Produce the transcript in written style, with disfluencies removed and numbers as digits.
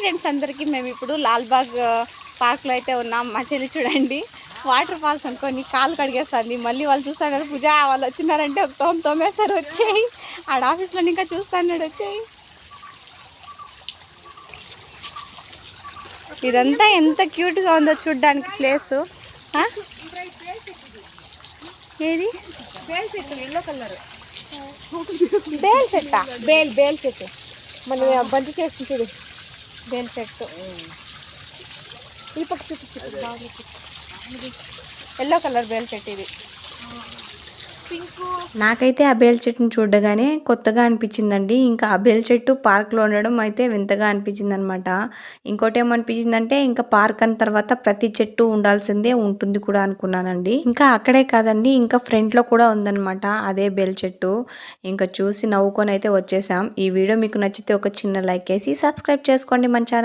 Friends అందరికీ మేము ఇప్పుడు లాల్బాగ్ పార్క్లో అయితే ఉన్నాం. మా చెల్లి చూడండి వాటర్ ఫాల్స్ అనుకోని కాలు కడిగేస్తుంది. మళ్ళీ వాళ్ళు చూస్తాను పూజ వాళ్ళు వచ్చినారంటే తోమేస్తారు. వచ్చేయి ఆడ ఆఫీస్లో ఇంకా చూస్తాడు. వచ్చేయి ఇదంతా ఎంత క్యూట్గా ఉందో చూడ్డానికి ప్లేసు. ఏది బేల్ చెట్టు ఎల్లో కలర్ బేల్ చెట్ట బేల్ చెట్టు మనం బంతి చేసి చూడు బేల్ చెట్టు ఈ పక్క చూపించు ఎల్లో కలర్ బేల్ చెట్టు ఇది. నాకైతే ఆ బేల్ చెట్టును చూడగానే కొత్తగా అనిపించిందండి. ఇంకా ఆ బేల్ చెట్టు పార్క్లో ఉండడం అయితే వింతగా అనిపించింది అనమాట. ఇంకోటి ఏమనిపించిందంటే ఇంకా పార్క్ అన్న తర్వాత ప్రతి చెట్టు ఉండాల్సిందే ఉంటుంది కూడా అనుకున్నానండి. ఇంకా అక్కడే కాదండి ఇంకా ఫ్రంట్లో కూడా ఉందన్నమాట అదే బేల్ చెట్టు. ఇంకా చూసి నవ్వుకొని అయితే వచ్చేసాం. ఈ వీడియో మీకు నచ్చితే ఒక చిన్న లైక్ వేసి సబ్స్క్రైబ్ చేసుకోండి మన ఛానల్.